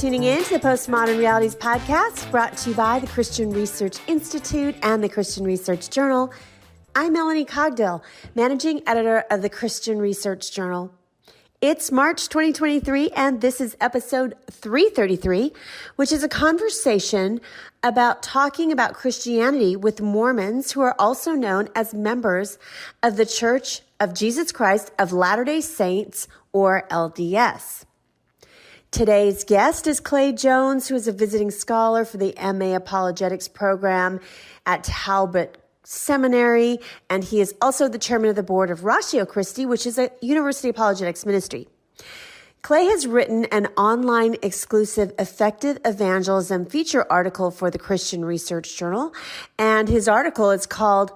tuning in to the Postmodern Realities podcast, brought to you by the Christian Research Institute and the Christian Research Journal. I'm Melanie Cogdill, managing editor of the Christian Research Journal. It's March 2023, and this is episode 333, which is a conversation about talking about Christianity with Mormons, who are also known as members of the Church of Jesus Christ of Latter-day Saints, or LDS. Today's guest is Clay Jones, who is a visiting scholar for the MA Apologetics program at Talbot Seminary, and he is also the chairman of the board of Ratio Christi, which is a university apologetics ministry. Clay has written an online exclusive effective evangelism feature article for the Christian Research Journal, and his article is called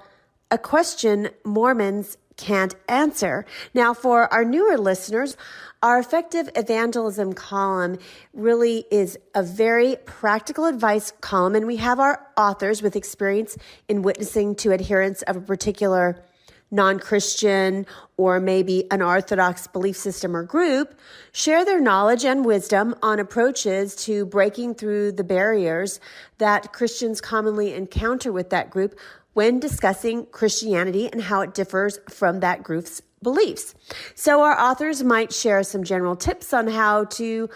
A Question Mormons Can't Answer. Now, for our newer listeners, our effective evangelism column really is a very practical advice column, and we have our authors with experience in witnessing to adherents of a particular non-Christian or maybe unorthodox belief system or group share their knowledge and wisdom on approaches to breaking through the barriers that Christians commonly encounter with that group when discussing Christianity and how it differs from that group's beliefs. So our authors might share some general tips on how to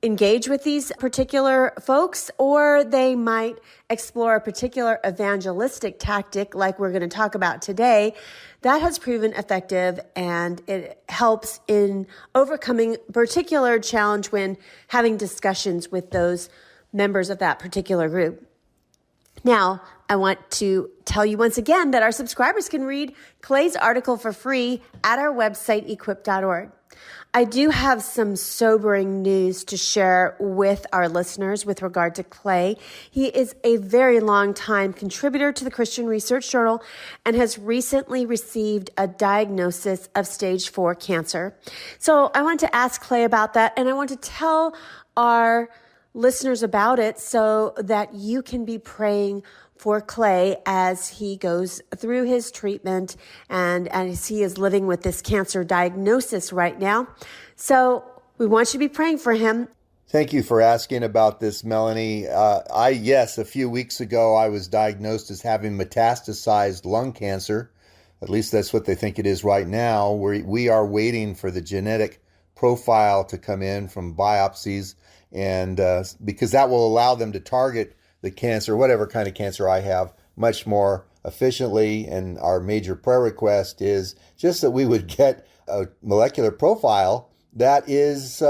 engage with these particular folks, or they might explore a particular evangelistic tactic like we're going to talk about today that has proven effective, and it helps in overcoming a particular challenge when having discussions with those members of that particular group. Now, I want to tell you once again that our subscribers can read Clay's article for free at our website, equip.org. I do have some sobering news to share with our listeners with regard to Clay. He is a very long time contributor to the Christian Research Journal and has recently received a diagnosis of stage 4 cancer. So I want to ask Clay about that, and I want to tell our listeners about it so that you can be praying for Clay as he goes through his treatment and as he is living with this cancer diagnosis right now. So we want you to be praying for him. Thank you for asking about this, Melanie. A few weeks ago, I was diagnosed as having metastasized lung cancer. At least that's what they think it is right now. We are waiting for the genetic profile to come in from biopsies, and because that will allow them to target the cancer, whatever kind of cancer I have, much more efficiently. And our major prayer request is just that we would get a molecular profile that is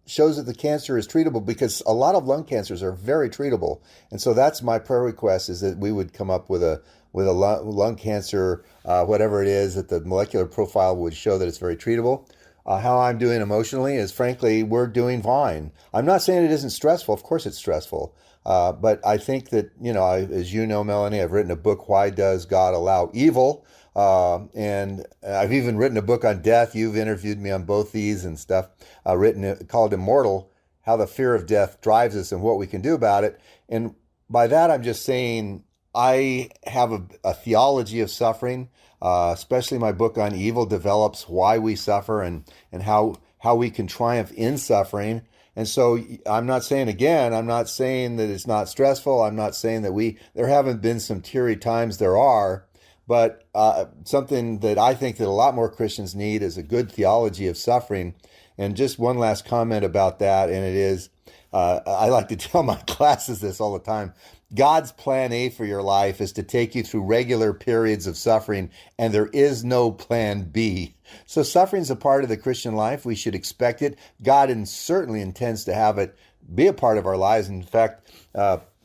shows that the cancer is treatable, because a lot of lung cancers are very treatable. And so that's my prayer request, is that we would come up with a lung cancer, whatever it is, that the molecular profile would show that it's very treatable. How I'm doing emotionally is, frankly, we're doing fine. I'm not saying it isn't stressful. Of course it's stressful. But I think that, as you know, Melanie, I've written a book, Why Does God Allow Evil? And I've even written a book on death. You've interviewed me on both these and stuff, called Immortal, How the Fear of Death Drives Us and What We Can Do About It. And by that, I'm just saying I have a theology of suffering. Especially my book on evil develops why we suffer and how we can triumph in suffering. And so I'm not saying that it's not stressful. I'm not saying that there haven't been some teary times. There are, but something that I think that a lot more Christians need is a good theology of suffering. And just one last comment about that, and it is, I like to tell my classes this all the time. God's plan A for your life is to take you through regular periods of suffering, and there is no plan B. So suffering is a part of the Christian life. We should expect it. God certainly intends to have it be a part of our lives. In fact,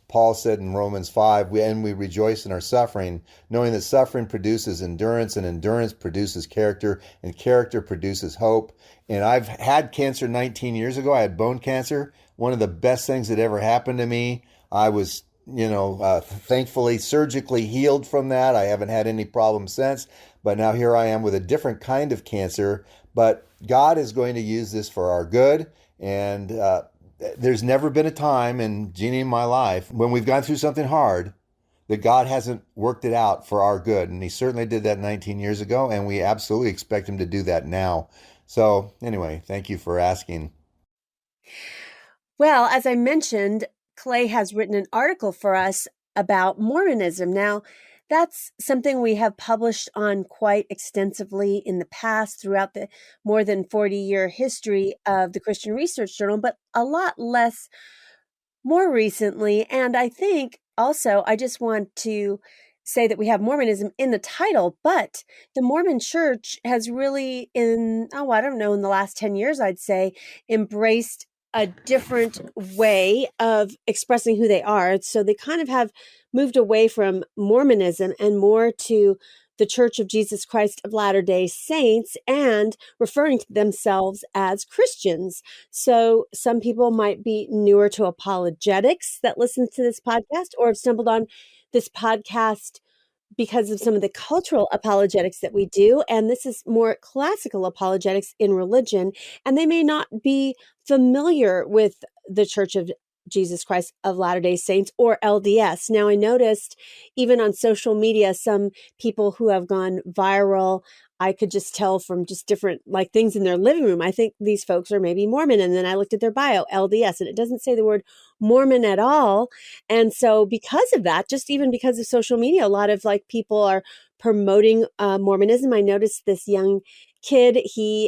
Paul said in Romans 5, we rejoice in our suffering, knowing that suffering produces endurance, and endurance produces character, and character produces hope. And I've had cancer 19 years ago. I had bone cancer. One of the best things that ever happened to me. I was thankfully surgically healed from that. I haven't had any problems since, but now here I am with a different kind of cancer. But God is going to use this for our good. And there's never been a time in Jeannie and my life when we've gone through something hard that God hasn't worked it out for our good. And he certainly did that 19 years ago, and we absolutely expect him to do that now. So anyway, thank you for asking. Well, as I mentioned, Clay has written an article for us about Mormonism. Now, that's something we have published on quite extensively in the past throughout the more than 40-year history of the Christian Research Journal, but a lot less more recently. And I think also, I just want to say that we have Mormonism in the title, but the Mormon church has really, I don't know, in the last 10 years, I'd say, embraced a different way of expressing who they are. So they kind of have moved away from Mormonism and more to the Church of Jesus Christ of Latter-day Saints and referring to themselves as Christians. So some people might be newer to apologetics that listen to this podcast or have stumbled on this podcast because of some of the cultural apologetics that we do. And this is more classical apologetics in religion. And they may not be familiar with the Church of Jesus Christ of Latter-day Saints or LDS. Now, I noticed even on social media, some people who have gone viral, I could just tell from just different like things in their living room. I think these folks are maybe Mormon. And then I looked at their bio, LDS, and it doesn't say the word Mormon at all. And so because of that, just even because of social media, a lot of like people are promoting Mormonism. I noticed this young kid,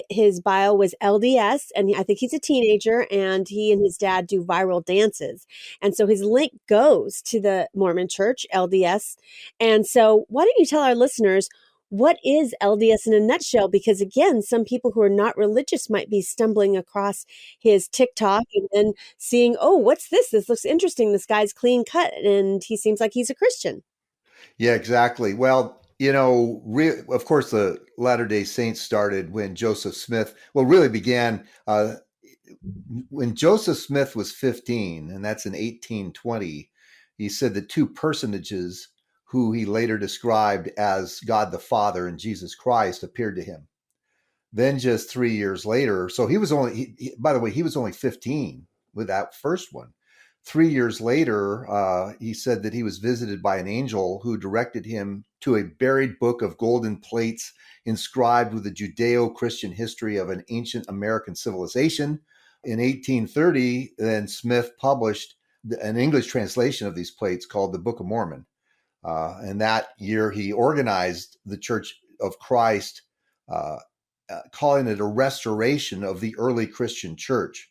his bio was LDS, and I think he's a teenager, and he and his dad do viral dances. And so his link goes to the Mormon Church, LDS. And so why don't you tell our listeners what is LDS in a nutshell? Because again, some people who are not religious might be stumbling across his TikTok and then seeing, oh, what's this? This looks interesting. This guy's clean cut and he seems like he's a Christian. Yeah, exactly. Well, of course, the Latter-day Saints started when Joseph Smith, really began when Joseph Smith was 15, and that's in 1820. He said that two personages who he later described as God the Father and Jesus Christ appeared to him. Then just 3 years later, so he was by the way, he was only 15 with that first one. 3 years later, he said that he was visited by an angel who directed him to a buried book of golden plates inscribed with the Judeo-Christian history of an ancient American civilization. In 1830, then Smith published an English translation of these plates called the Book of Mormon. And that year, he organized the Church of Christ, calling it a restoration of the early Christian church.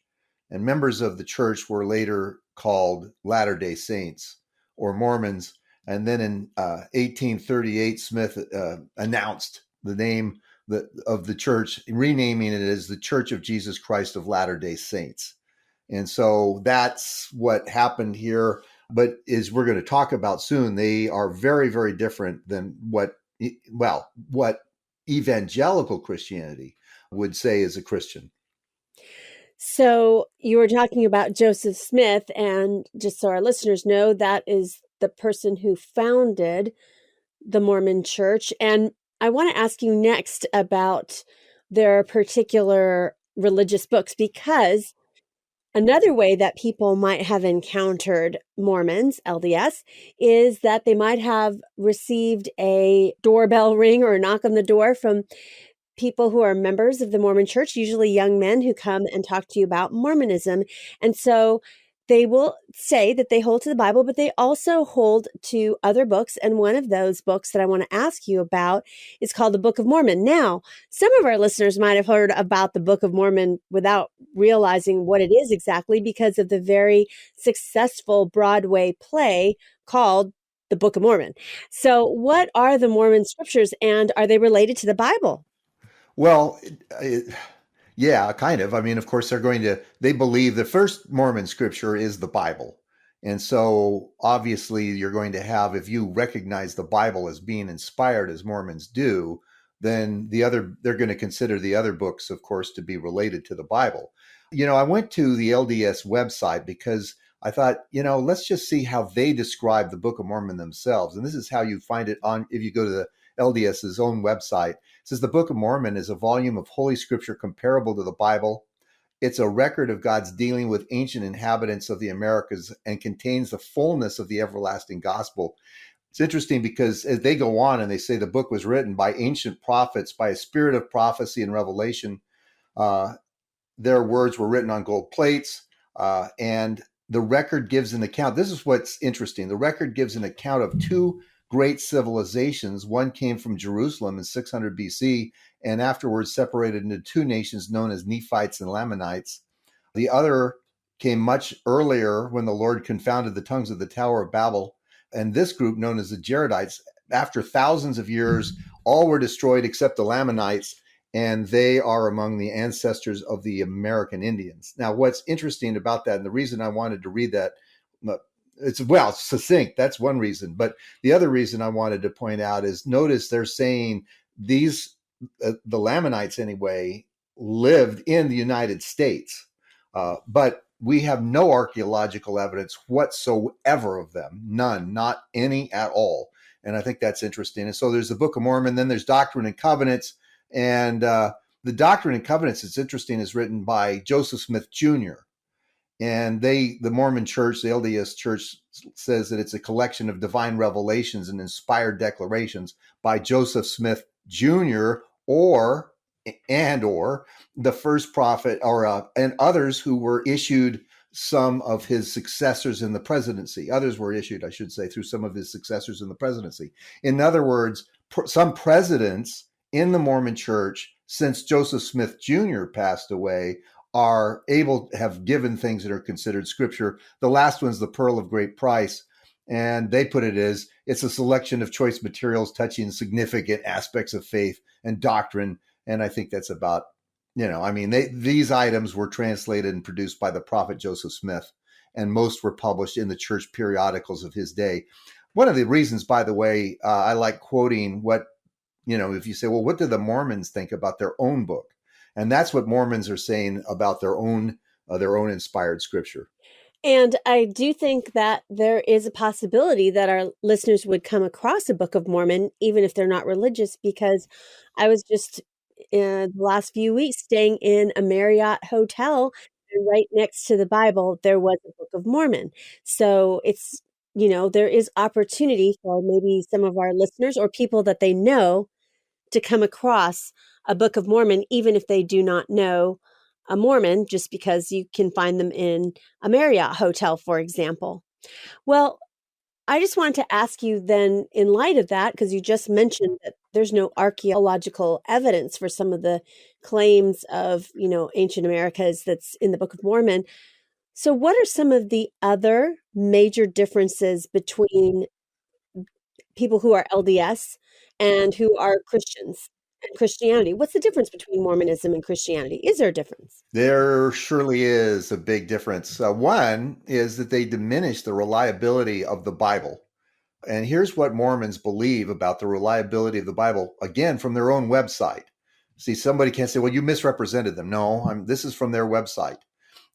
And members of the church were later called Latter-day Saints or Mormons. And then in 1838, Smith announced the name of the church, renaming it as the Church of Jesus Christ of Latter-day Saints. And so that's what happened here. But as we're going to talk about soon, they are very, very different than what evangelical Christianity would say is a Christian. So you were talking about Joseph Smith, and just so our listeners know, that is the person who founded the Mormon Church. And I want to ask you next about their particular religious books, because another way that people might have encountered Mormons, LDS, is that they might have received a doorbell ring or a knock on the door from people who are members of the Mormon Church, usually young men who come and talk to you about Mormonism. And so they will say that they hold to the Bible, but they also hold to other books. And one of those books that I want to ask you about is called the Book of Mormon. Now, some of our listeners might have heard about the Book of Mormon without realizing what it is exactly because of the very successful Broadway play called the Book of Mormon. So what are the Mormon scriptures, and are they related to the Bible? Well, yeah, kind of. I mean, of course, they believe the first Mormon scripture is the Bible. And so obviously you're going to have, if you recognize the Bible as being inspired as Mormons do, then they're going to consider the other books, of course, to be related to the Bible. I went to the LDS website because I thought, let's just see how they describe the Book of Mormon themselves. And this is how you find it if you go to the LDS's own website. It says the Book of Mormon is a volume of Holy Scripture comparable to the Bible. It's a record of God's dealing with ancient inhabitants of the Americas and contains the fullness of the everlasting gospel. It's interesting because as they go on and they say the book was written by ancient prophets, by a spirit of prophecy and revelation. Their words were written on gold plates. And the record gives an account. This is what's interesting. The record gives an account of two great civilizations. One came from Jerusalem in 600 BC and afterwards separated into two nations known as Nephites and Lamanites. The other came much earlier when the Lord confounded the tongues of the Tower of Babel. And this group, known as the Jaredites, after thousands of years, all were destroyed except the Lamanites, and they are among the ancestors of the American Indians. Now, what's interesting about that, and the reason I wanted to read that, it's succinct. That's one reason. But the other reason I wanted to point out is notice they're saying these, the Lamanites anyway, lived in the United States. But we have no archaeological evidence whatsoever of them. None, not any at all. And I think that's interesting. And so there's the Book of Mormon, then there's Doctrine and Covenants. And the Doctrine and Covenants, it's interesting, is written by Joseph Smith Jr. And the Mormon Church, the LDS Church, says that it's a collection of divine revelations and inspired declarations by Joseph Smith Jr. or the first prophet, and others who were issued some of his successors in the presidency. Others were issued, I should say, through some of his successors in the presidency. In other words, some presidents in the Mormon Church, since Joseph Smith Jr. passed away, are able to have given things that are considered scripture. The last one's the Pearl of Great Price. And they put it as it's a selection of choice materials touching significant aspects of faith and doctrine. And I think that's about, these items were translated and produced by the prophet Joseph Smith, and most were published in the church periodicals of his day. One of the reasons, by the way, I like quoting what, if you say, well, what do the Mormons think about their own book? And that's what Mormons are saying about their own inspired scripture. And I do think that there is a possibility that our listeners would come across a Book of Mormon, even if they're not religious, because I was just in the last few weeks staying in a Marriott hotel, and right next to the Bible, there was a Book of Mormon. So it's, there is opportunity for maybe some of our listeners or people that they know to come across a Book of Mormon, even if they do not know a Mormon, just because you can find them in a Marriott hotel, for example. Well, I just wanted to ask you then, in light of that, because you just mentioned that there's no archaeological evidence for some of the claims of, ancient Americas that's in the Book of Mormon. So what are some of the other major differences between people who are LDS and who are Christians and Christianity? What's the difference between Mormonism and Christianity? Is there a difference? There surely is a big difference. One is that they diminish the reliability of the Bible. And here's what Mormons believe about the reliability of the Bible, again, from their own website. See, somebody can't say, well, you misrepresented them. No, this is from their website.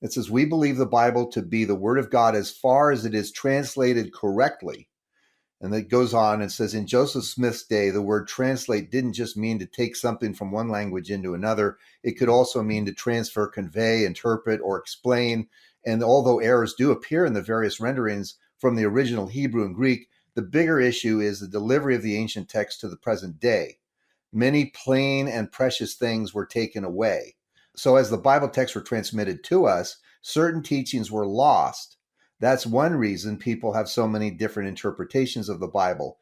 It says, we believe the Bible to be the Word of God as far as it is translated correctly. And it goes on and says, in Joseph Smith's day, the word translate didn't just mean to take something from one language into another. It could also mean to transfer, convey, interpret, or explain. And although errors do appear in the various renderings from the original Hebrew and Greek, the bigger issue is the delivery of the ancient text to the present day. Many plain and precious things were taken away. So as the Bible texts were transmitted to us, certain teachings were lost. That's one reason people have so many different interpretations of the Bible.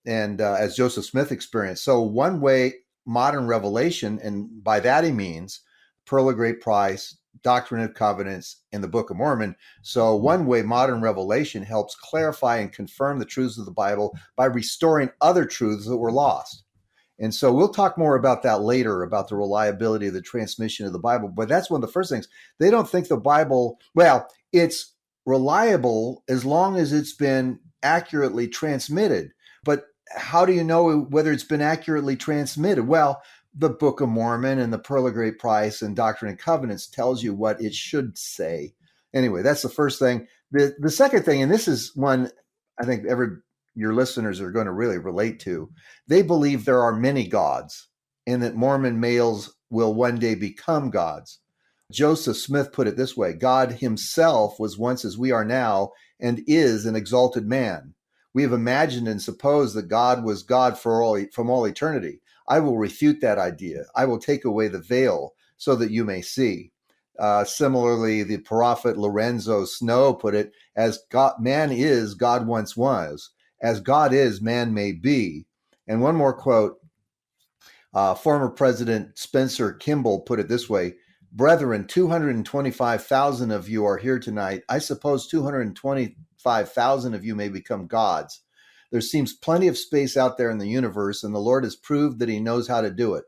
And as Joseph Smith experienced. So one way modern revelation, and by that he means Pearl of Great Price, Doctrine and Covenants, and the Book of Mormon. So one way modern revelation helps clarify and confirm the truths of the Bible by restoring other truths that were lost. And so we'll talk more about that later, about the reliability of the transmission of the Bible. But that's one of the first things. They don't think the Bible, it's reliable as long as it's been accurately transmitted. But how do you know whether it's been accurately transmitted? Well, the Book of Mormon and the Pearl of Great Price and Doctrine and Covenants tells you what it should say. Anyway, that's the first thing. The second thing, and this is one I think your listeners are going to really relate to, they believe there are many gods and that Mormon males will one day become gods. Joseph Smith put it this way: God himself was once as we are now and is an exalted man. We have imagined and supposed that God was God from all eternity. I will refute that idea. I will take away the veil so that you may see. Similarly, the prophet Lorenzo Snow put it, as God, man is, God once was. As God is, man may be. And one more quote, former President Spencer Kimball put it this way: Brethren, 225,000 of you are here tonight. I suppose 225,000 of you may become gods. There seems plenty of space out there in the universe, and the Lord has proved that he knows how to do it.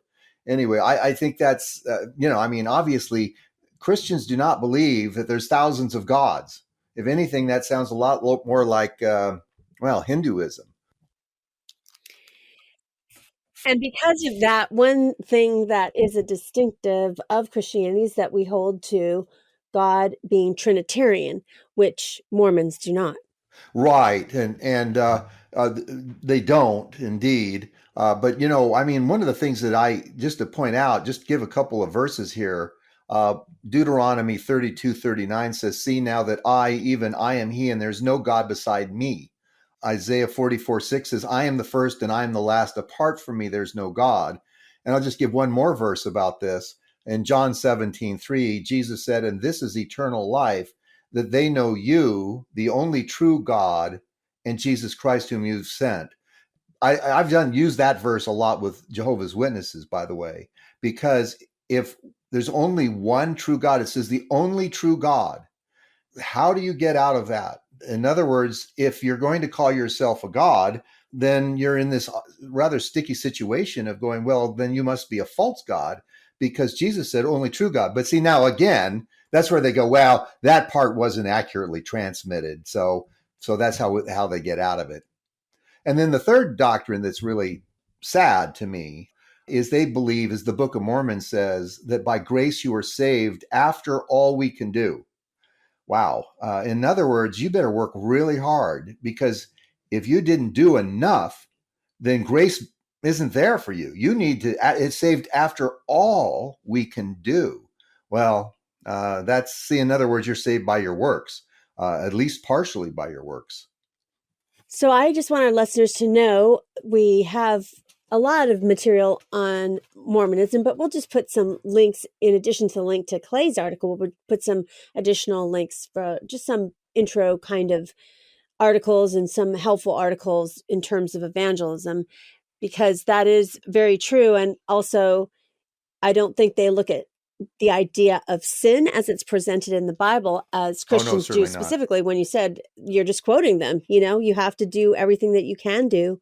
Anyway, I think that's, obviously, Christians do not believe that there's thousands of gods. If anything, that sounds a lot more like, Hinduism. And because of that, one thing that is a distinctive of Christianity is that we hold to God being Trinitarian, which Mormons do not. Right, they don't indeed. But one of the things that just to point out, just give a couple of verses here. Deuteronomy 32:39 says, "See now that even I am He, and there's no God beside me." Isaiah 44:6 says, "I am the first and I am the last. Apart from me, there's no God." And I'll just give one more verse about this. In John 17:3, Jesus said, "And this is eternal life, that they know you, the only true God, and Jesus Christ whom you've sent." I've used that verse a lot with Jehovah's Witnesses, by the way, because if there's only one true God, it says the only true God. How do you get out of that? In other words, if you're going to call yourself a God, then you're in this rather sticky situation of going, well, then you must be a false God, because Jesus said only true God. But see, now again, that's where they go, well, that part wasn't accurately transmitted. So that's how they get out of it. And then the third doctrine that's really sad to me is they believe, as the Book of Mormon says, that by grace you are saved after all we can do. Wow. In other words, you better work really hard, because if you didn't do enough, then grace isn't there for you. You need to, it's saved after all we can do. Well, in other words, you're saved by your works, at least partially by your works. So I just want our listeners to know we have a lot of material on Mormonism, but we'll just put some links in addition to the link to Clay's article. We'll put some additional links for just some intro kind of articles and some helpful articles in terms of evangelism, because that is very true. And also, I don't think they look at the idea of sin as it's presented in the Bible as Christians do, specifically when you said you're just quoting them. You have to do everything that you can do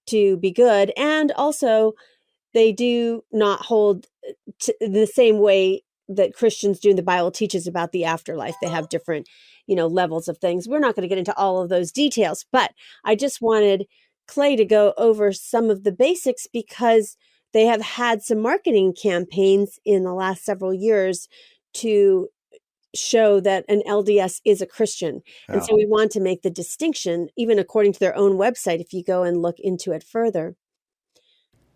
to be good. And also, they do not hold the same way that Christians do. The Bible teaches about the afterlife. They have different, levels of things. We're not going to get into all of those details, but I just wanted Clay to go over some of the basics, because they have had some marketing campaigns in the last several years to show that an LDS is a Christian. And so we want to make the distinction, even according to their own website, if you go and look into it further.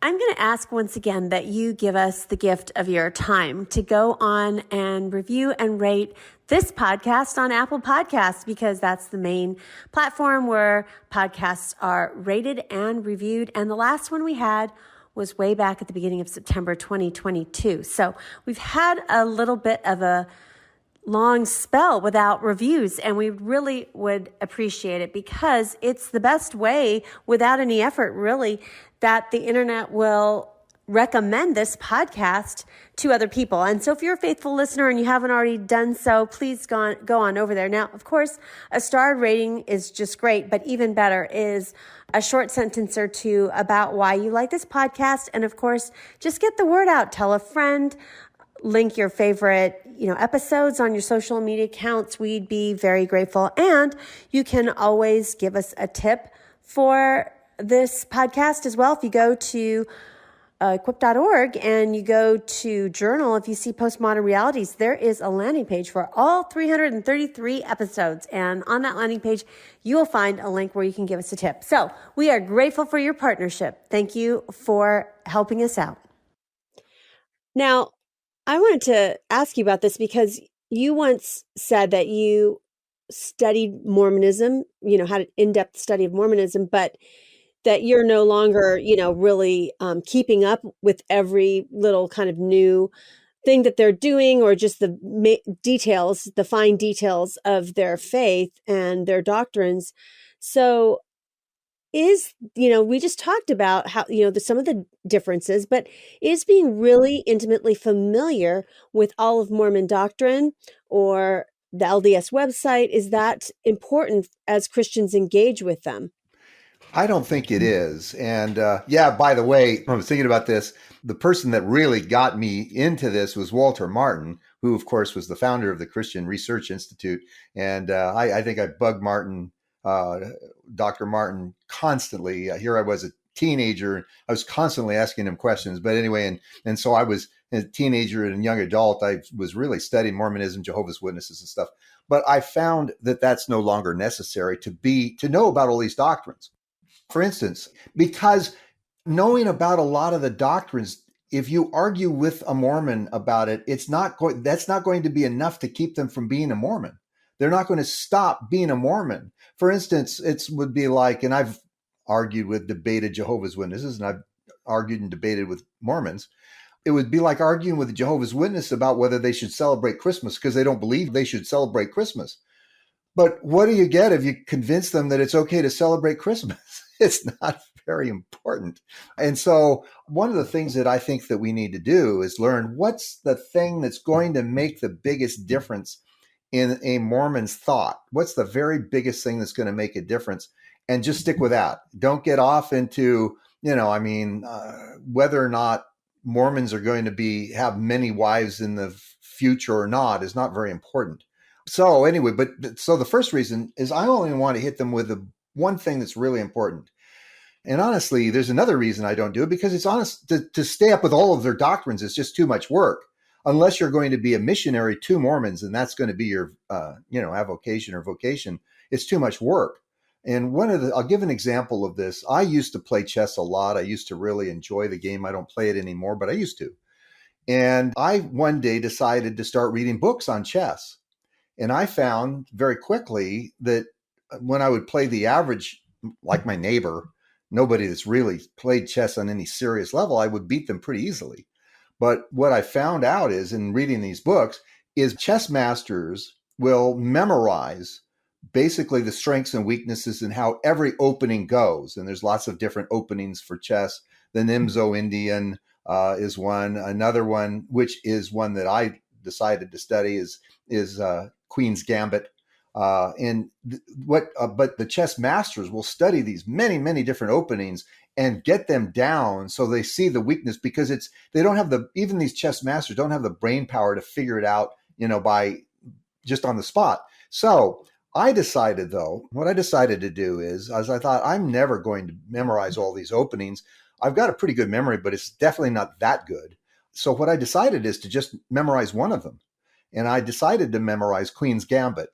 I'm going to ask once again that you give us the gift of your time to go on and review and rate this podcast on Apple Podcasts, because that's the main platform where podcasts are rated and reviewed. And the last one we had was way back at the beginning of September 2022. So we've had a little bit of a long spell without reviews, and we really would appreciate it, because it's the best way, without any effort really, that the internet will recommend this podcast to other people. And so if you're a faithful listener and you haven't already done so, please go on over there. Now, of course, a starred rating is just great, but even better is a short sentence or two about why you like this podcast. And of course, just get the word out. Tell a friend, link your favorite, episodes on your social media accounts. We'd be very grateful. And you can always give us a tip for this podcast as well. If you go to equip.org and you go to journal, if you see Postmodern Realities, there is a landing page for all 333 episodes. And on that landing page, you will find a link where you can give us a tip. So we are grateful for your partnership. Thank you for helping us out. Now, I wanted to ask you about this, because you once said that you studied Mormonism, had an in-depth study of Mormonism, but that you're no longer, really keeping up with every little kind of new thing that they're doing, or just the details, the fine details of their faith and their doctrines. So we just talked about how, some of the differences, but is being really intimately familiar with all of Mormon doctrine or the LDS website, is that important as Christians engage with them? I don't think it is. And yeah, by the way, I was thinking about this. The person that really got me into this was Walter Martin, who, of course, was the founder of the Christian Research Institute. And I think I bugged Martin, uh, Dr. Martin, constantly. Here I was a teenager, and I was constantly asking him questions. But anyway, and so I was a teenager and young adult. I was really studying Mormonism, Jehovah's Witnesses, and stuff. But I found that that's no longer necessary to know about all these doctrines. For instance, because knowing about a lot of the doctrines, if you argue with a Mormon about it, that's not going to be enough to keep them from being a Mormon. They're not going to stop being a Mormon. For instance, it would be like, and I've debated Jehovah's Witnesses, and I've argued and debated with Mormons. It would be like arguing with a Jehovah's Witness about whether they should celebrate Christmas because they don't believe they should celebrate Christmas. But what do you get if you convince them that it's okay to celebrate Christmas? It's not very important. And so one of the things that I think that we need to do is learn what's the thing that's going to make the biggest difference in a Mormon's thought. What's the very biggest thing that's going to make a difference? And just stick with that. Don't get off into, whether or not Mormons are going to have many wives in the future or not is not very important. So anyway, so the first reason is I only want to hit them with the one thing that's really important. And honestly, there's another reason I don't do it, because it's honest to stay up with all of their doctrines is just too much work. Unless you're going to be a missionary to Mormons, and that's going to be your, avocation or vocation, it's too much work. And I'll give an example of this. I used to play chess a lot. I used to really enjoy the game. I don't play it anymore, but I used to. And I one day decided to start reading books on chess. And I found very quickly that when I would play the average, like my neighbor, nobody that's really played chess on any serious level, I would beat them pretty easily. But what I found out is in reading these books is chess masters will memorize basically the strengths and weaknesses and how every opening goes. And there's lots of different openings for chess. The Nimzo Indian is one. Another one, which is one that I decided to study, is Queen's Gambit. But the chess masters will study these many, many different openings and get them down so they see the weakness, because they don't have even these chess masters don't have the brain power to figure it out, by just on the spot. So what I decided to do is, as I thought, I'm never going to memorize all these openings. I've got a pretty good memory, but it's definitely not that good. So what I decided is to just memorize one of them. And I decided to memorize Queen's Gambit.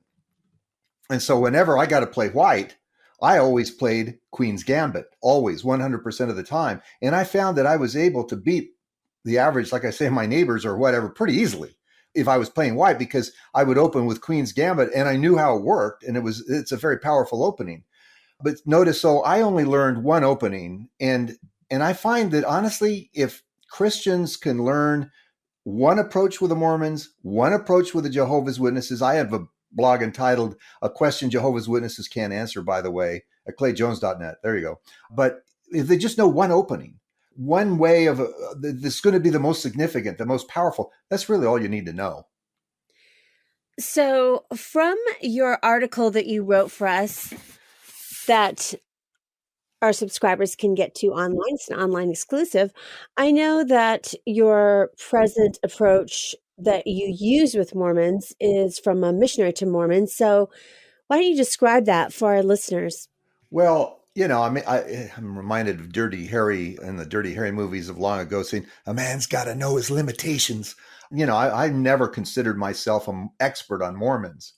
And so whenever I got to play white, I always played Queen's Gambit, always, 100% of the time. And I found that I was able to beat the average, like I say, my neighbors or whatever, pretty easily if I was playing white, because I would open with Queen's Gambit and I knew how it worked. And it's a very powerful opening. But notice, so I only learned one opening. And I find that honestly, if Christians can learn one approach with the Mormons, one approach with the Jehovah's Witnesses. I have a blog entitled A Question Jehovah's Witnesses Can't Answer, by the way, at clayjones.net. There you go. But if they just know one opening, one way of this is going to be the most significant, the most powerful, that's really all you need to know. So from your article that you wrote for us that our subscribers can get to online, it's an online exclusive, I know that your present approach that you use with Mormons is from a missionary to Mormons. So why don't you describe that for our listeners? Well, I'm reminded of Dirty Harry and the Dirty Harry movies of long ago, saying a man's got to know his limitations. I never considered myself an expert on Mormons,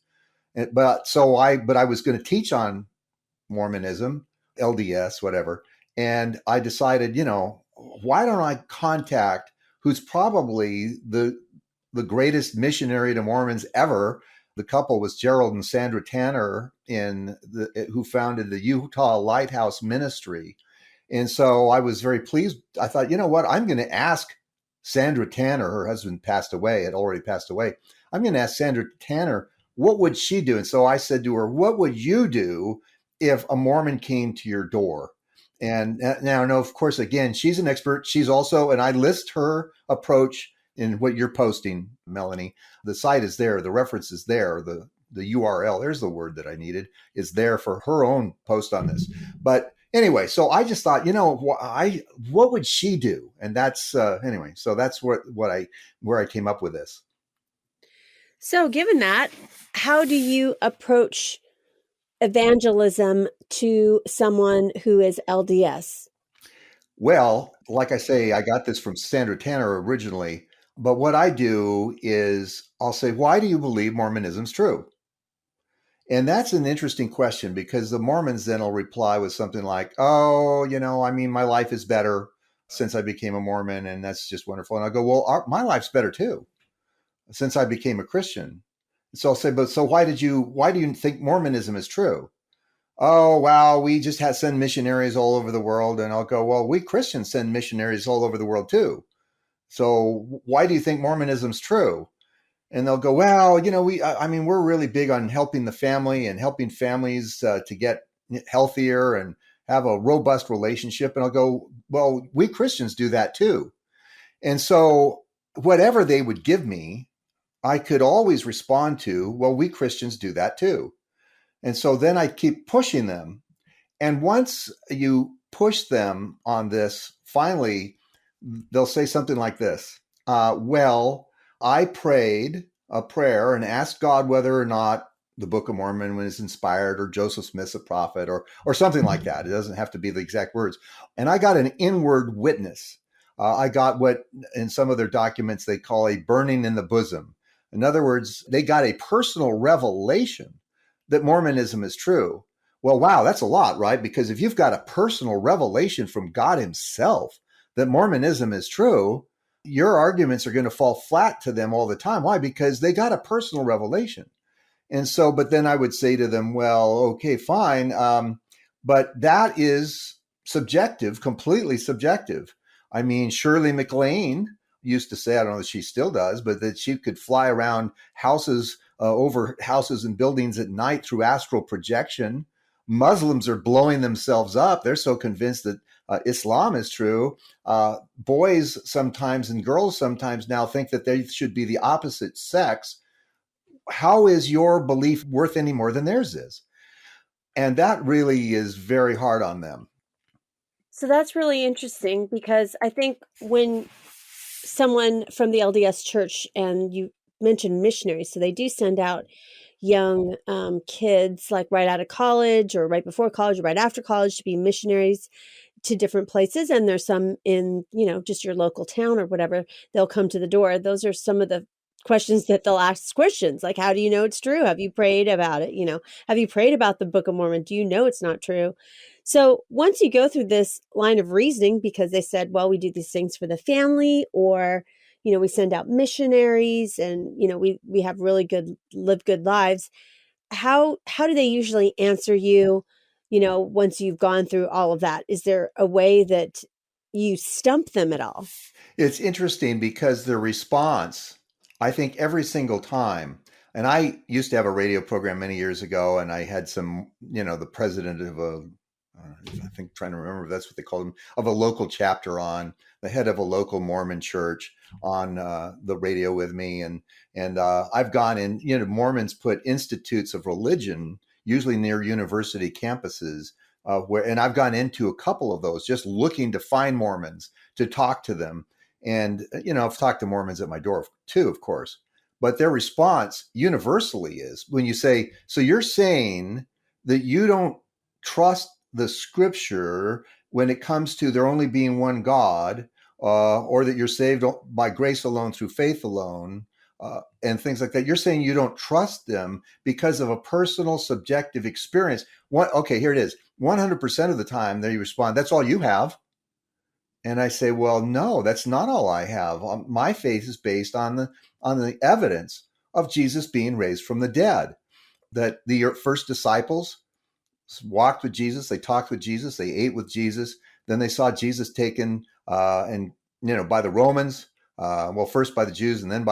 but I was going to teach on Mormonism, LDS, whatever. And I decided, why don't I contact who's probably the greatest missionary to Mormons ever. The couple was Gerald and Sandra Tanner, who founded the Utah Lighthouse Ministry. And so I was very pleased. I thought, you know what? I'm going to ask Sandra Tanner, her husband had already passed away. I'm going to ask Sandra Tanner, what would she do? And so I said to her, what would you do if a Mormon came to your door? And now, no, of course, again, she's an expert. She's also, and I list her approach in what you're posting, Melanie. The site is there. The reference is there. The URL, there's the word that I needed, is there for her own post on this. But anyway, so I just thought, what would she do? And that's anyway. So that's where I came up with this. So, given that, how do you approach evangelism to someone who is LDS? Well, like I say, I got this from Sandra Tanner originally. But what I do is I'll say, why do you believe Mormonism's true? And that's an interesting question, because the Mormons then will reply with something like, oh, my life is better since I became a Mormon, and that's just wonderful. And I'll go, well, my life's better too, since I became a Christian. So I'll say, but so why do you think Mormonism is true? Oh, wow, we just send missionaries all over the world. And I'll go, well, we Christians send missionaries all over the world too. So why do you think Mormonism's true? And they'll go, well, we're really big on helping the family and helping families to get healthier and have a robust relationship. And I'll go, well, we Christians do that too. And so whatever they would give me, I could always respond to, well, we Christians do that too. And so then I keep pushing them. And once you push them on this, finally, they'll say something like this. Well, I prayed a prayer and asked God whether or not the Book of Mormon was inspired, or Joseph Smith's a prophet, or something like that. It doesn't have to be the exact words. And I got an inward witness. I got what in some of their documents they call a burning in the bosom. In other words, they got a personal revelation that Mormonism is true. Well, wow, that's a lot, right? Because if you've got a personal revelation from God himself that Mormonism is true, your arguments are going to fall flat to them all the time. Why? Because they got a personal revelation. And so, but then I would say to them, well, okay, fine. But that is subjective, completely subjective. I mean, Shirley MacLaine used to say, I don't know if she still does, but that she could fly around houses, over houses and buildings at night through astral projection. Muslims are blowing themselves up. They're so convinced that Islam is true. Boys sometimes and girls sometimes now think that they should be the opposite sex. How is your belief worth any more than theirs is? And that really is very hard on them. So that's really interesting, because I think when someone from the LDS church, and you mentioned missionaries, so they do send out young kids like right out of college or right before college or right after college to be missionaries to different places. And there's some in, just your local town or whatever, they'll come to the door. Those are some of the questions that they'll ask Christians, like, how do you know it's true? Have you prayed about it? Have you prayed about the Book of Mormon? Do you know it's not true? So once you go through this line of reasoning, because they said, well, we do these things for the family, or, we send out missionaries, and, we have really live good lives. How do they usually answer you, once you've gone through all of that? Is there a way that you stump them at all? It's interesting because the response, I think every single time, and I used to have a radio program many years ago, and I had some, the president of I think, trying to remember if that's what they called him, of a local chapter on, the head of a local Mormon church on the radio with me. And I've gone in, Mormons put institutes of religion, usually near university campuses, and I've gone into a couple of those just looking to find Mormons to talk to them. And, I've talked to Mormons at my door too, of course, but their response universally is when you say, so you're saying that you don't trust the scripture when it comes to there only being one God, or that you're saved by grace alone through faith alone, and things like that. You're saying you don't trust them because of a personal subjective experience. Okay, here it is. 100% of the time they respond, that's all you have. And I say, well, no, that's not all I have. My faith is based on the evidence of Jesus being raised from the dead, that the first disciples walked with Jesus, they talked with Jesus, they ate with Jesus. Then they saw Jesus taken by the Romans well, first by the Jews and then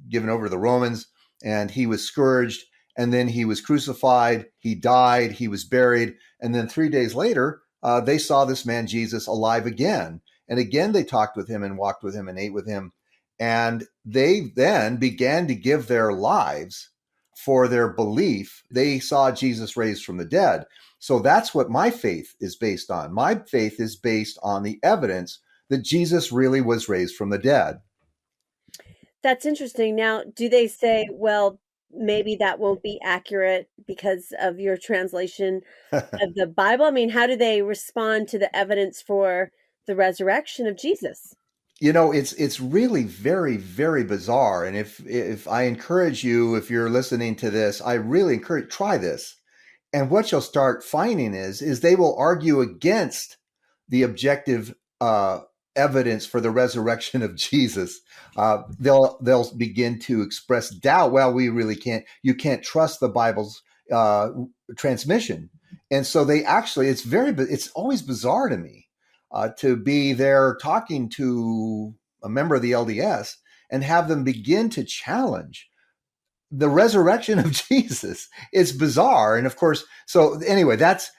given over to the Romans. And he was scourged, and then he was crucified. He died. He was buried. And then 3 days later, they saw this man Jesus alive again. And again, they talked with him and walked with him and ate with him. And they then began to give their lives for their belief. They saw Jesus raised from the dead. So that's what my faith is based on. My faith is based on the evidence that Jesus really was raised from the dead. That's interesting. Now, do they say, well, maybe that won't be accurate because of your translation of the Bible? I mean, how do they respond to the evidence for the resurrection of Jesus? It's really very, very bizarre. And if I encourage you, if you're listening to this, I really encourage, try this. And what you'll start finding is they will argue against the objective evidence for the resurrection of Jesus. They'll begin to express doubt. Well, we really can't. You can't trust the Bible's transmission. And so they actually, it's always bizarre to me to be there talking to a member of the LDS and have them begin to challenge the resurrection of Jesus. Is bizarre. And of course, so anyway, that's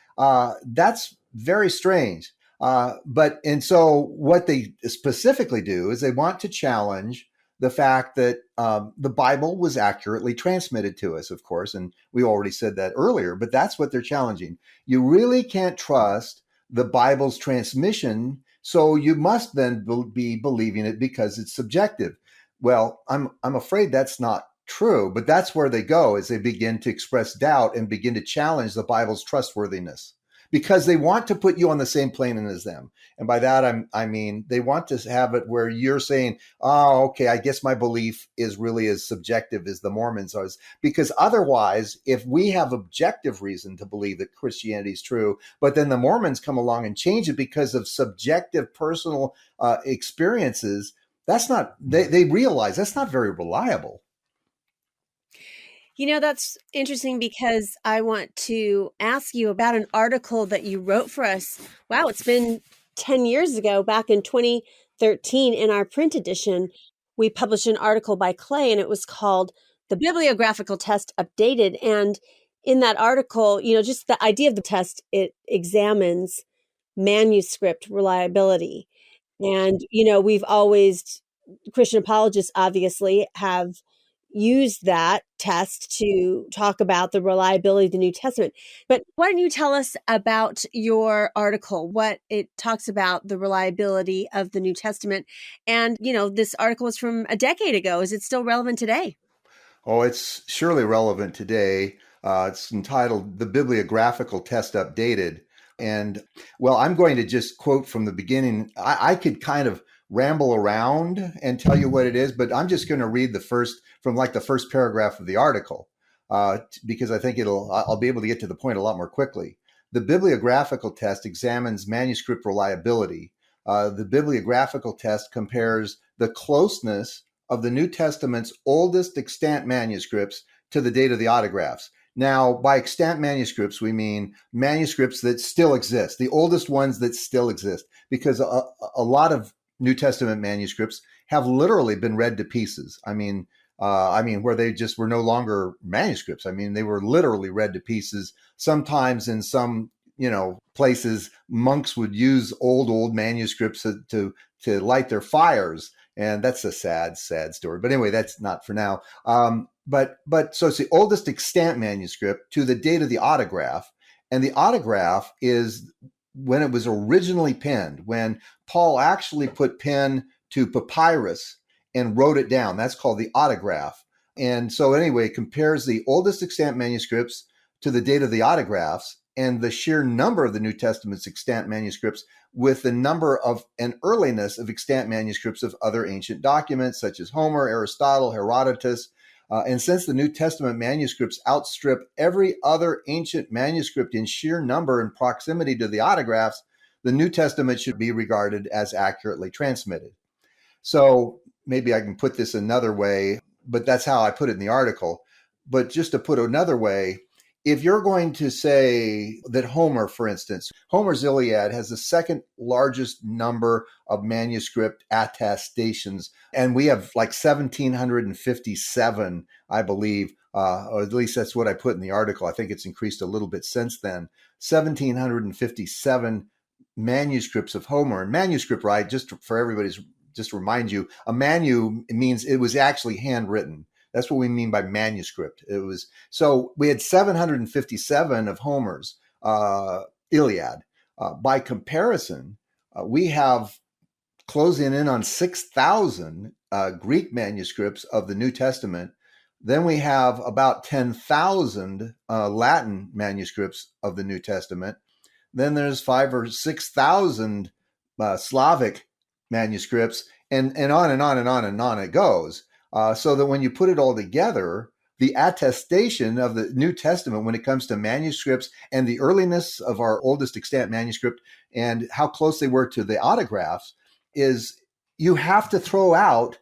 very strange. So what they specifically do is they want to challenge the fact that the Bible was accurately transmitted to us, of course, and we already said that earlier, but that's what they're challenging. You really can't trust the Bible's transmission, so you must then be believing it because it's subjective. Well, I'm afraid that's not true, but that's where they go, as they begin to express doubt and begin to challenge the Bible's trustworthiness, because they want to put you on the same plane as them. And by that, I mean, they want to have it where you're saying, oh, okay, I guess my belief is really as subjective as the Mormons are. Because otherwise, if we have objective reason to believe that Christianity is true, but then the Mormons come along and change it because of subjective personal experiences, they realize that's not very reliable. That's interesting because I want to ask you about an article that you wrote for us. Wow, it's been 10 years ago, back in 2013, in our print edition. We published an article by Clay, and it was called The Bibliographical Test Updated. And in that article, just the idea of the test, it examines manuscript reliability. And, we've always, Christian apologists obviously have used that test to talk about the reliability of the New Testament. But why don't you tell us about your article, what it talks about the reliability of the New Testament? And, this article was from a decade ago. Is it still relevant today? Oh, it's surely relevant today. It's entitled The Bibliographical Test Updated. And, well, I'm going to just quote from the beginning. I could kind of ramble around and tell you what it is, but I'm just going to read the first paragraph of the article because I think I'll be able to get to the point a lot more quickly. The bibliographical test examines manuscript reliability. The bibliographical test compares the closeness of the New Testament's oldest extant manuscripts to the date of the autographs. Now, by extant manuscripts, we mean manuscripts that still exist, the oldest ones that still exist, because a lot of New Testament manuscripts have literally been read to pieces. I mean, where they just were no longer manuscripts. I mean, they were literally read to pieces. Sometimes in some, places, monks would use old manuscripts to light their fires. And that's a sad, sad story. But anyway, that's not for now. So it's the oldest extant manuscript to the date of the autograph. And the autograph is when it was originally penned, when Paul actually put pen to papyrus and wrote it down. That's called the autograph. And so anyway, it compares the oldest extant manuscripts to the date of the autographs and the sheer number of the New Testament's extant manuscripts with the number of and earliness of extant manuscripts of other ancient documents such as Homer, Aristotle, Herodotus. And since the New Testament manuscripts outstrip every other ancient manuscript in sheer number and proximity to the autographs, the New Testament should be regarded as accurately transmitted. So maybe I can put this another way, but that's how I put it in the article. But just to put it another way, if you're going to say that Homer, for instance, Homer's Iliad has the second largest number of manuscript attestations, and we have like 1,757, I believe, or at least that's what I put in the article. I think it's increased a little bit since then. 1,757 manuscripts of Homer. And manuscript, right? Just for everybody's, just to remind you, a means it was actually handwritten. That's what we mean by manuscript. It was so we had 757 of Homer's Iliad. By comparison, we have closing in on 6,000 Greek manuscripts of the New Testament. Then we have about 10,000 Latin manuscripts of the New Testament. Then there's 5,000 or 6,000 Slavic manuscripts, and on and on and on and on it goes. So that when you put it all together, the attestation of the New Testament when it comes to manuscripts and the earliness of our oldest extant manuscript and how close they were to the autographs is you have to throw out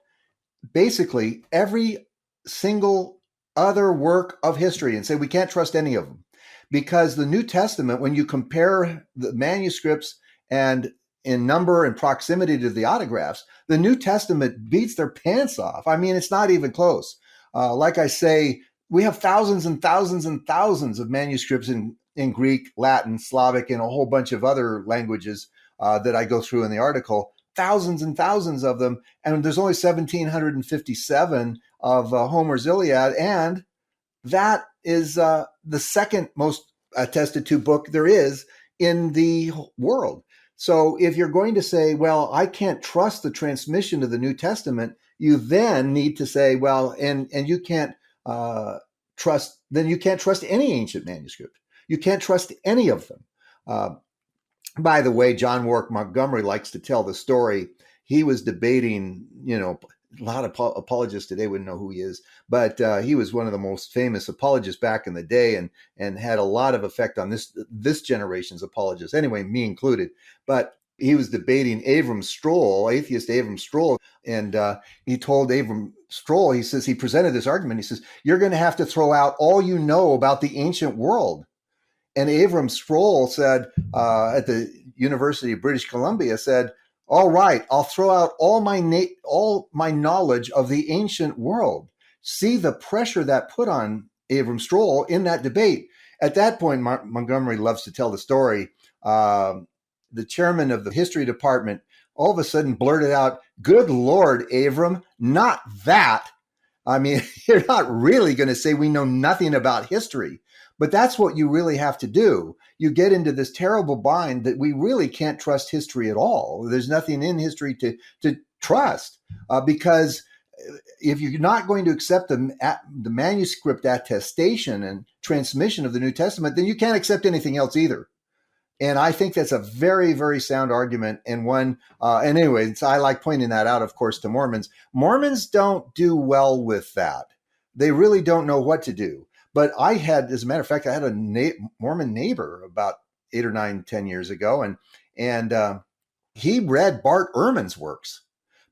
basically every single other work of history and say we can't trust any of them. Because the New Testament, when you compare the manuscripts and in number and proximity to the autographs, the New Testament beats their pants off. I mean, it's not even close. Like I say, we have thousands and thousands and thousands of manuscripts in Greek, Latin, Slavic, and a whole bunch of other languages that I go through in the article. Thousands and thousands of them. And there's only 1,757 of Homer's Iliad. And that is the second most attested to book there is in the world. So if you're going to say, well, I can't trust the transmission of the New Testament, you then need to say, well, and you can't trust, then you can't trust any ancient manuscript. You can't trust any of them. By the way, John Warwick Montgomery likes to tell the story. He was debating, a lot of apologists today wouldn't know who he is, but he was one of the most famous apologists back in the day and had a lot of effect on this generation's apologists. Anyway, me included. But he was debating Avram Stroll, atheist Avram Stroll, and he told Avram Stroll, he says, he presented this argument. He says, you're going to have to throw out all you know about the ancient world. And Avram Stroll said at the University of British Columbia, said, all right, I'll throw out all my knowledge of the ancient world. See the pressure that put on Avram Stroll in that debate. At that point, Montgomery loves to tell the story. The chairman of the history department all of a sudden blurted out, good Lord, Avram, not that. I mean, you're not really going to say we know nothing about history. But that's what you really have to do. You get into this terrible bind that we really can't trust history at all. There's nothing in history to trust because if you're not going to accept the manuscript attestation and transmission of the New Testament, then you can't accept anything else either. And I think that's a very, very sound argument. And one, and anyway, so I like pointing that out, of course, to Mormons. Mormons don't do well with that. They really don't know what to do. But I had, as a matter of fact, I had a Mormon neighbor about 8 or 9, 10 years ago, and he read Bart Ehrman's works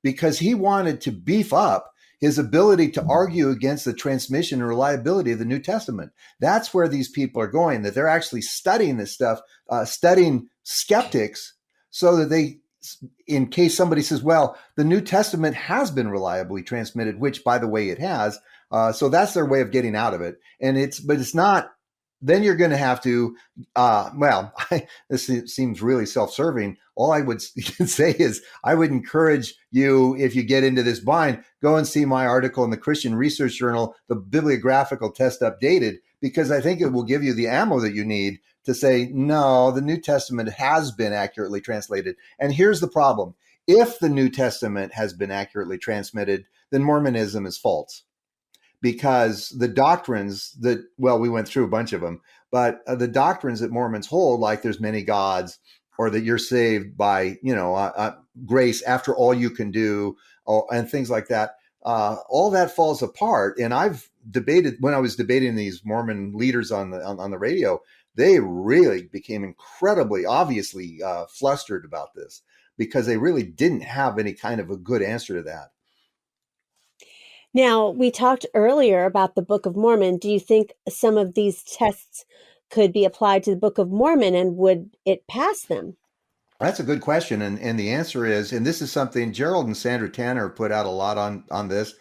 because he wanted to beef up his ability to argue against the transmission and reliability of the New Testament. That's where these people are going, that they're actually studying this stuff, studying skeptics so that they, in case somebody says, well, the New Testament has been reliably transmitted, which, by the way, it has. So that's their way of getting out of it. But it's not, then you're going to have to, this seems really self-serving. All I would say is I would encourage you, if you get into this bind, go and see my article in the Christian Research Journal, The Bibliographical Test Updated, because I think it will give you the ammo that you need to say, no, the New Testament has been accurately translated. And here's the problem. If the New Testament has been accurately transmitted, then Mormonism is false. Because the doctrines that, well, we went through a bunch of them, but the doctrines that Mormons hold, like there's many gods, or that you're saved by, grace after all you can do, and things like that, all that falls apart. And I've debated, when I was debating these Mormon leaders on the radio, they really became incredibly, obviously flustered about this because they really didn't have any kind of a good answer to that. Now, we talked earlier about the Book of Mormon. Do you think some of these tests could be applied to the Book of Mormon, and would it pass them? That's a good question. And the answer is, and this is something Gerald and Sandra Tanner put out a lot on this.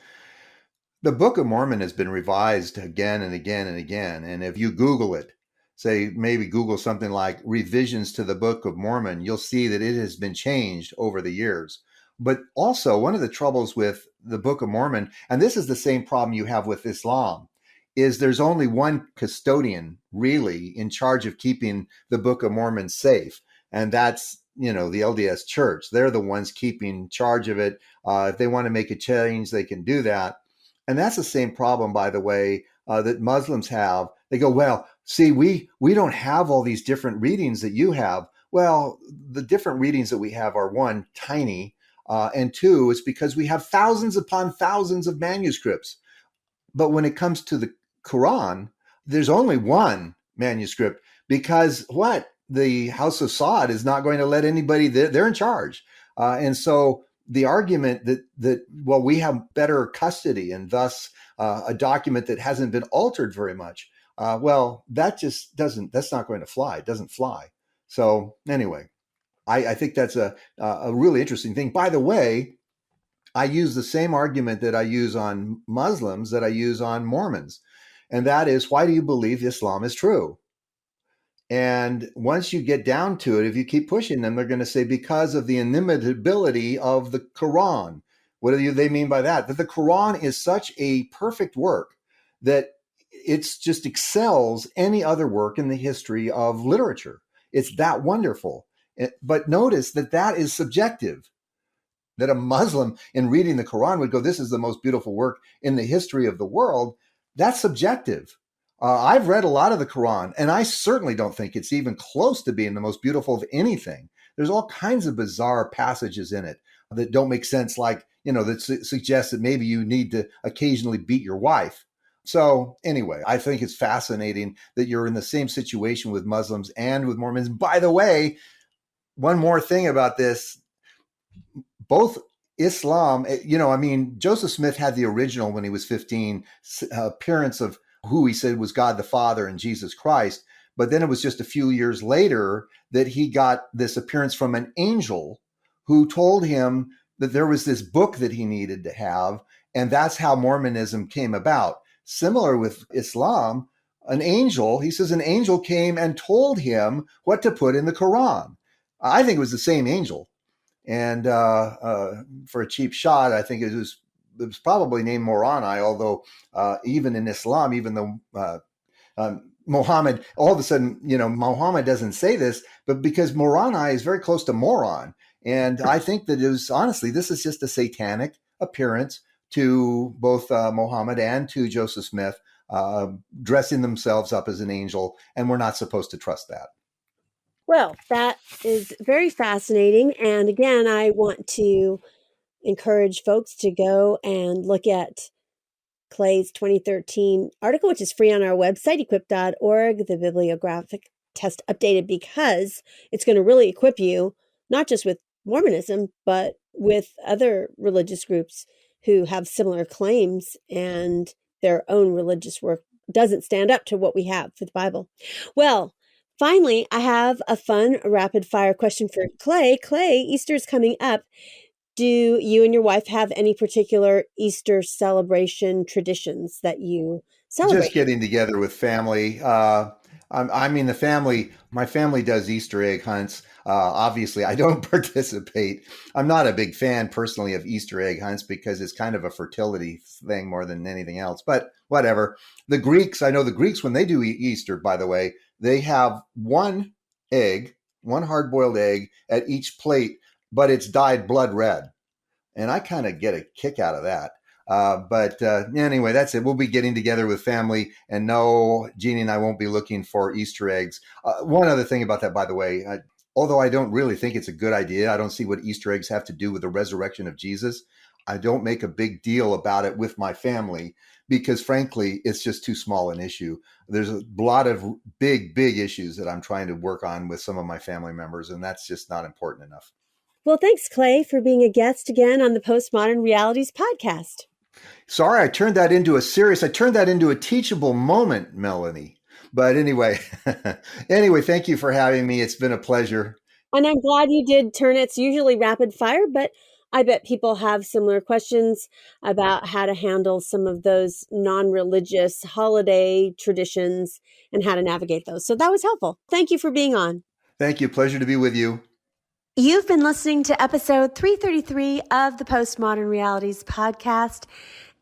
The Book of Mormon has been revised again and again and again. And if you Google it, say maybe Google something like revisions to the Book of Mormon, you'll see that it has been changed over the years. But also, one of the troubles with the Book of Mormon, and this is the same problem you have with Islam, is there's only one custodian really in charge of keeping the Book of Mormon safe. And that's, the LDS Church. They're the ones keeping charge of it. If they want to make a change, they can do that. And that's the same problem, by the way, that Muslims have. They go, well, see, we don't have all these different readings that you have. Well, the different readings that we have are, one, tiny, and two, it's because we have thousands upon thousands of manuscripts. But when it comes to the Quran, there's only one manuscript because what? The House of Saud is not going to let anybody, they're in charge. And so the argument that well, we have better custody and thus a document that hasn't been altered very much, well, that's not going to fly. It doesn't fly. So anyway, I think that's a really interesting thing. By the way, I use the same argument that I use on Muslims that I use on Mormons. And that is, why do you believe Islam is true? And once you get down to it, if you keep pushing them, they're going to say, because of the inimitability of the Quran. What do they mean by that? That the Quran is such a perfect work that it's just excels any other work in the history of literature. It's that wonderful. But notice that that is subjective. That a Muslim in reading the Quran would go, this is the most beautiful work in the history of the world. That's subjective. I've read a lot of the Quran, and I certainly don't think it's even close to being the most beautiful of anything. There's all kinds of bizarre passages in it that don't make sense, like, that suggest that maybe you need to occasionally beat your wife. So anyway, I think it's fascinating that you're in the same situation with Muslims and with Mormons. By the way, one more thing about this, both Islam, Joseph Smith had the original when he was 15 appearance of who he said was God the Father and Jesus Christ. But then it was just a few years later that he got this appearance from an angel who told him that there was this book that he needed to have. And that's how Mormonism came about. Similar with Islam, an angel came and told him what to put in the Quran. I think it was the same angel. And for a cheap shot, I think it was probably named Moroni, although even in Islam, even though Muhammad, all of a sudden, Muhammad doesn't say this, but because Moroni is very close to moron. And I think that honestly, this is just a satanic appearance to both Muhammad and to Joseph Smith, dressing themselves up as an angel, and we're not supposed to trust that. Well, that is very fascinating. And again, I want to encourage folks to go and look at Clay's 2013 article, which is free on our website, equip.org, the bibliographic test updated, because it's going to really equip you, not just with Mormonism, but with other religious groups who have similar claims and their own religious work doesn't stand up to what we have for the Bible. Well, finally, I have a fun rapid fire question for Clay. Clay, Easter's coming up. Do you and your wife have any particular Easter celebration traditions that you celebrate? Just getting together with family. My family does Easter egg hunts. Obviously, I don't participate. I'm not a big fan personally of Easter egg hunts because it's kind of a fertility thing more than anything else, but whatever. I know the Greeks, when they do Easter, by the way, they have one hard-boiled egg at each plate, but it's dyed blood red. And I kind of get a kick out of that. But anyway, that's it. We'll be getting together with family. And no, Jeannie and I won't be looking for Easter eggs. One other thing about that, by the way, although I don't really think it's a good idea, I don't see what Easter eggs have to do with the resurrection of Jesus. I don't make a big deal about it with my family because, frankly, it's just too small an issue. There's a lot of big issues that I'm trying to work on with some of my family members, and that's just not important enough. Well, thanks, Clay, for being a guest again on the Postmodern Realities podcast. Sorry, I turned that into a teachable moment, Melanie. But anyway, thank you for having me. It's been a pleasure. And I'm glad you did turn it. It's usually rapid fire, but I bet people have similar questions about how to handle some of those non-religious holiday traditions and how to navigate those. So that was helpful. Thank you for being on. Thank you. Pleasure to be with you. You've been listening to episode 333 of the Postmodern Realities podcast,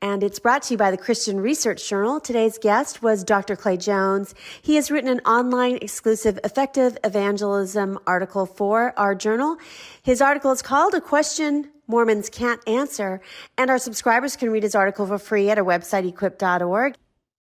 and it's brought to you by the Christian Research Journal. Today's guest was Dr. Clay Jones. He has written an online exclusive effective evangelism article for our journal. His article is called A Question Mormons Can't Answer, and our subscribers can read his article for free at our website, equip.org.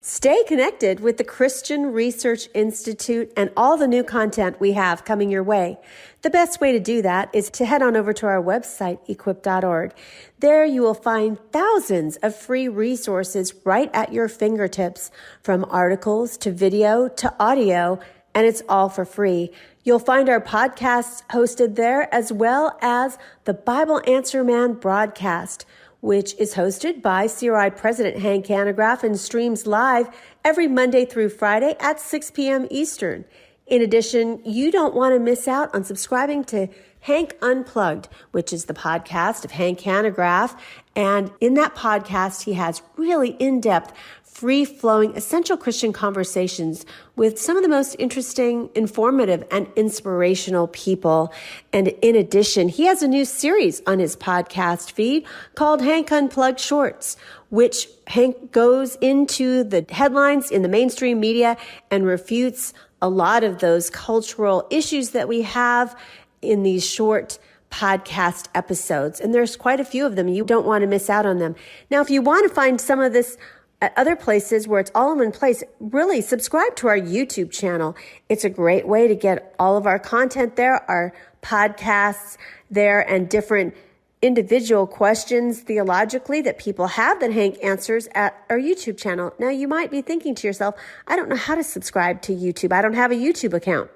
Stay connected with the Christian Research Institute and all the new content we have coming your way. The best way to do that is to head on over to our website, equip.org. There you will find thousands of free resources right at your fingertips, from articles to video to audio, and it's all for free. You'll find our podcasts hosted there, as well as the Bible Answer Man broadcast, which is hosted by CRI President Hank Hanegraaff and streams live every Monday through Friday at 6 p.m. Eastern. In addition, you don't want to miss out on subscribing to Hank Unplugged, which is the podcast of Hank Hanegraaff. And in that podcast, he has really in-depth, free-flowing, essential Christian conversations with some of the most interesting, informative, and inspirational people. And in addition, he has a new series on his podcast feed called Hank Unplugged Shorts, which Hank goes into the headlines in the mainstream media and refutes a lot of those cultural issues that we have in these short podcast episodes. And there's quite a few of them. You don't want to miss out on them. Now, if you want to find some of this at other places where it's all in one place, really subscribe to our YouTube channel. It's a great way to get all of our content there, our podcasts there, and different individual questions theologically that people have that Hank answers at our YouTube channel. Now, you might be thinking to yourself, I don't know how to subscribe to YouTube. I don't have a YouTube account.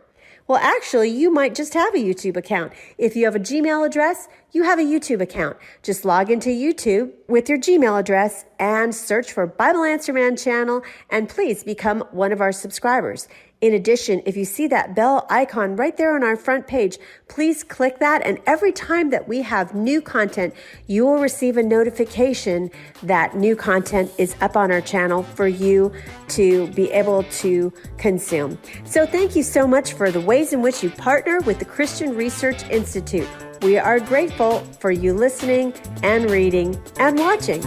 Well, actually, you might just have a YouTube account. If you have a Gmail address, you have a YouTube account. Just log into YouTube with your Gmail address and search for Bible Answer Man channel, and please become one of our subscribers. In addition, if you see that bell icon right there on our front page, please click that, and every time that we have new content, you will receive a notification that new content is up on our channel for you to be able to consume. So thank you so much for the ways in which you partner with the Christian Research Institute. We are grateful for you listening and reading and watching.